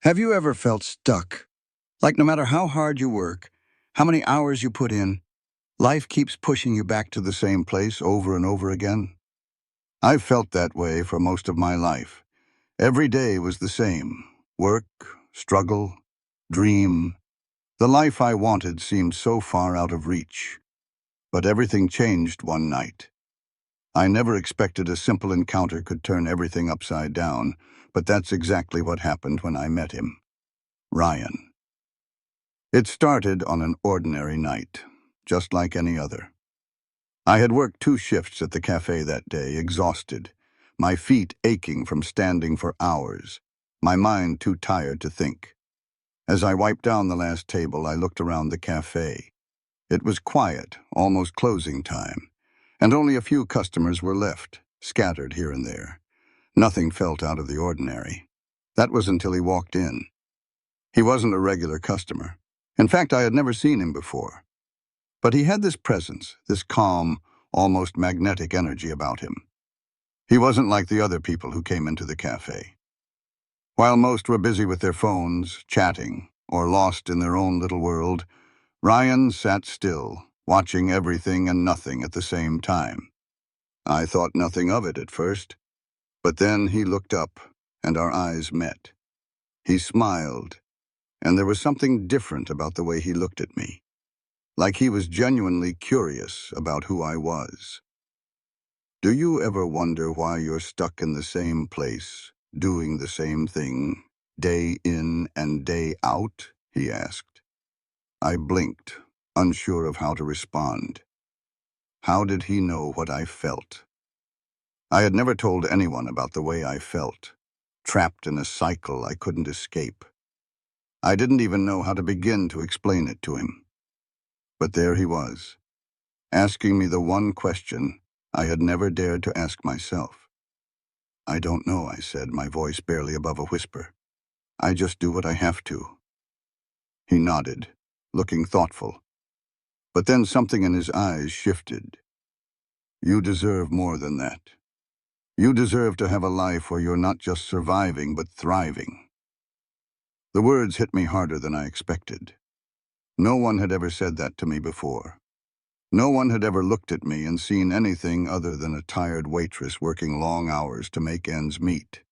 Have you ever felt stuck? Like no matter how hard you work, how many hours you put in, life keeps pushing you back to the same place over and over again? I've felt that way for most of my life. Every day was the same. Work, struggle, dream. The life I wanted seemed so far out of reach. But everything changed one night. I never expected a simple encounter could turn everything upside down, but that's exactly what happened when I met him. Ryan. It started on an ordinary night, just like any other. I had worked 2 shifts at the cafe that day, exhausted, my feet aching from standing for hours, my mind too tired to think. As I wiped down the last table, I looked around the cafe. It was quiet, almost closing time, and only a few customers were left, scattered here and there. Nothing felt out of the ordinary. That was until he walked in. He wasn't a regular customer. In fact, I had never seen him before. But he had this presence, this calm, almost magnetic energy about him. He wasn't like the other people who came into the cafe. While most were busy with their phones, chatting, or lost in their own little world, Ryan sat still, watching everything and nothing at the same time. I thought nothing of it at first, but then he looked up, and our eyes met. He smiled, and there was something different about the way he looked at me. Like he was genuinely curious about who I was. Do you ever wonder why you're stuck in the same place, doing the same thing, day in and day out? He asked. I blinked, unsure of how to respond. How did he know what I felt? I had never told anyone about the way I felt, trapped in a cycle I couldn't escape. I didn't even know how to begin to explain it to him. But there he was, asking me the one question I had never dared to ask myself. I don't know, I said, my voice barely above a whisper. I just do what I have to. He nodded, looking thoughtful. But then something in his eyes shifted. You deserve more than that. You deserve to have a life where you're not just surviving, but thriving. The words hit me harder than I expected. No one had ever said that to me before. No one had ever looked at me and seen anything other than a tired waitress working long hours to make ends meet.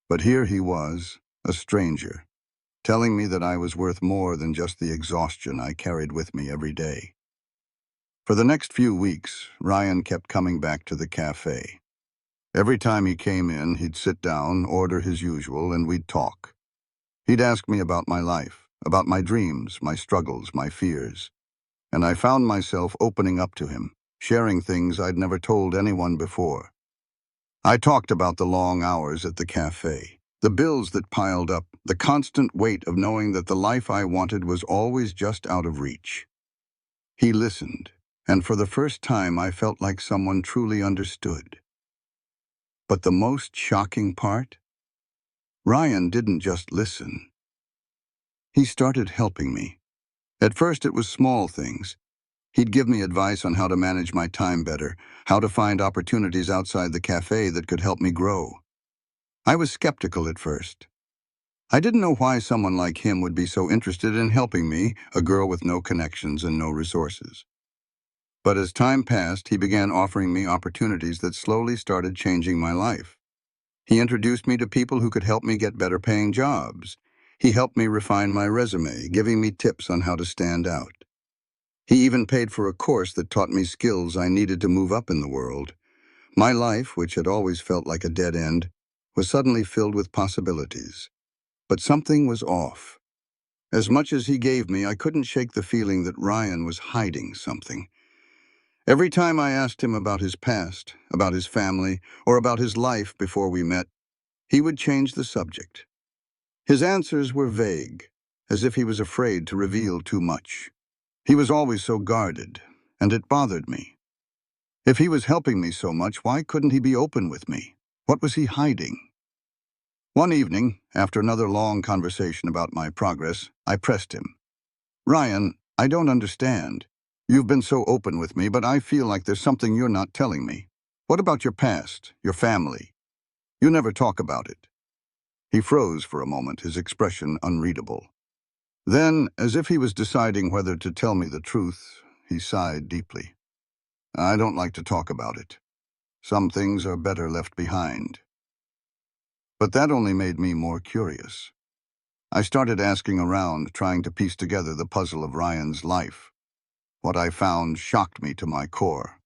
But here he was, a stranger, telling me that I was worth more than just the exhaustion I carried with me every day. For the next few weeks, Ryan kept coming back to the cafe. Every time he came in, he'd sit down, order his usual, and we'd talk. He'd ask me about my life, about my dreams, my struggles, my fears. And I found myself opening up to him, sharing things I'd never told anyone before. I talked about the long hours at the cafe, the bills that piled up, the constant weight of knowing that the life I wanted was always just out of reach. He listened, and for the first time I felt like someone truly understood. But the most shocking part? Ryan didn't just listen. He started helping me. At first it was small things. He'd give me advice on how to manage my time better, how to find opportunities outside the cafe that could help me grow. I was skeptical at first. I didn't know why someone like him would be so interested in helping me, a girl with no connections and no resources. But as time passed, he began offering me opportunities that slowly started changing my life. He introduced me to people who could help me get better paying jobs. He helped me refine my resume, giving me tips on how to stand out. He even paid for a course that taught me skills I needed to move up in the world. My life, which had always felt like a dead end, was suddenly filled with possibilities. But something was off. As much as he gave me, I couldn't shake the feeling that Ryan was hiding something. Every time I asked him about his past, about his family, or about his life before we met, he would change the subject. His answers were vague, as if he was afraid to reveal too much. He was always so guarded, and it bothered me. If he was helping me so much, why couldn't he be open with me? What was he hiding? One evening, after another long conversation about my progress, I pressed him. Ryan, I don't understand. You've been so open with me, but I feel like there's something you're not telling me. What about your past, your family? You never talk about it. He froze for a moment, his expression unreadable. Then, as if he was deciding whether to tell me the truth, he sighed deeply. I don't like to talk about it. Some things are better left behind. But that only made me more curious. I started asking around, trying to piece together the puzzle of Ryan's life. What I found shocked me to my core.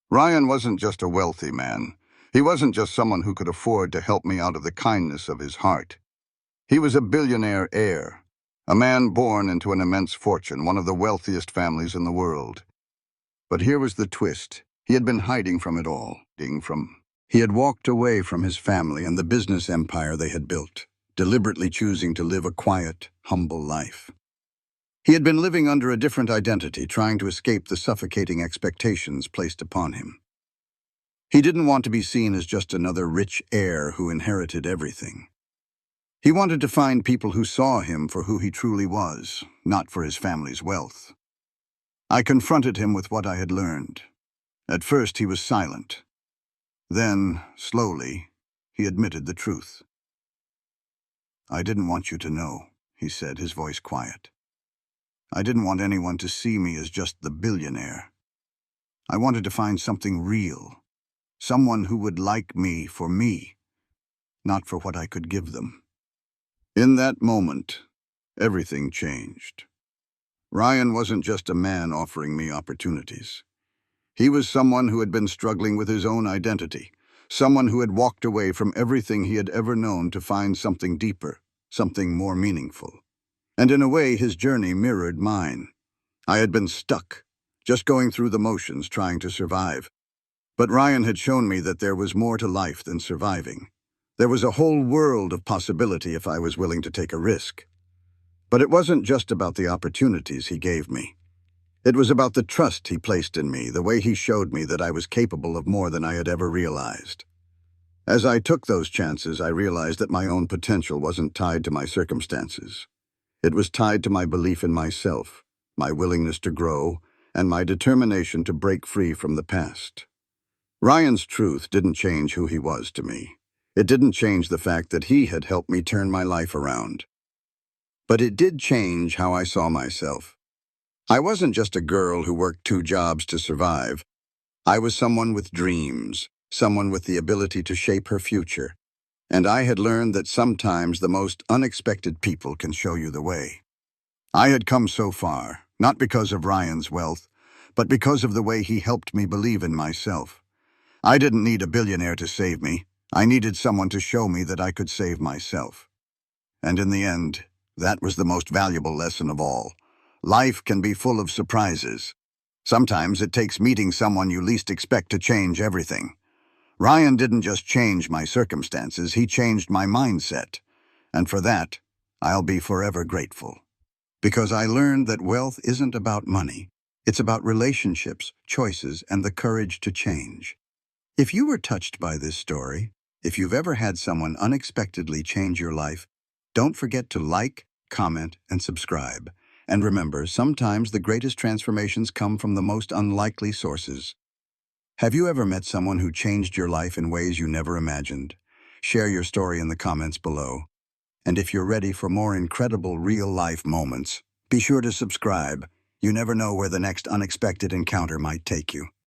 Ryan wasn't just a wealthy man. He wasn't just someone who could afford to help me out of the kindness of his heart. He was a billionaire heir, a man born into an immense fortune, one of the wealthiest families in the world. But here was the twist. He had been hiding from it all. He had walked away from his family and the business empire they had built, deliberately choosing to live a quiet, humble life. He had been living under a different identity, trying to escape the suffocating expectations placed upon him. He didn't want to be seen as just another rich heir who inherited everything. He wanted to find people who saw him for who he truly was, not for his family's wealth. I confronted him with what I had learned. At first, he was silent. Then, slowly, he admitted the truth. I didn't want you to know, he said, his voice quiet. I didn't want anyone to see me as just the billionaire. I wanted to find something real, someone who would like me for me, not for what I could give them. In that moment, everything changed. Ryan wasn't just a man offering me opportunities. He was someone who had been struggling with his own identity, someone who had walked away from everything he had ever known to find something deeper, something more meaningful. And in a way, his journey mirrored mine. I had been stuck, just going through the motions, trying to survive. But Ryan had shown me that there was more to life than surviving. There was a whole world of possibility if I was willing to take a risk. But it wasn't just about the opportunities he gave me. It was about the trust he placed in me, the way he showed me that I was capable of more than I had ever realized. As I took those chances, I realized that my own potential wasn't tied to my circumstances. It was tied to my belief in myself, my willingness to grow, and my determination to break free from the past. Ryan's truth didn't change who he was to me. It didn't change the fact that he had helped me turn my life around. But it did change how I saw myself. I wasn't just a girl who worked 2 jobs to survive. I was someone with dreams, someone with the ability to shape her future. And I had learned that sometimes the most unexpected people can show you the way. I had come so far, not because of Ryan's wealth, but because of the way he helped me believe in myself. I didn't need a billionaire to save me. I needed someone to show me that I could save myself. And in the end, that was the most valuable lesson of all. Life can be full of surprises. Sometimes it takes meeting someone you least expect to change everything. Ryan didn't just change my circumstances, he changed my mindset. And for that, I'll be forever grateful. Because I learned that wealth isn't about money. It's about relationships, choices, and the courage to change. If you were touched by this story, if you've ever had someone unexpectedly change your life, don't forget to like, comment, and subscribe. And remember, sometimes the greatest transformations come from the most unlikely sources. Have you ever met someone who changed your life in ways you never imagined? Share your story in the comments below. And if you're ready for more incredible real-life moments, be sure to subscribe. You never know where the next unexpected encounter might take you.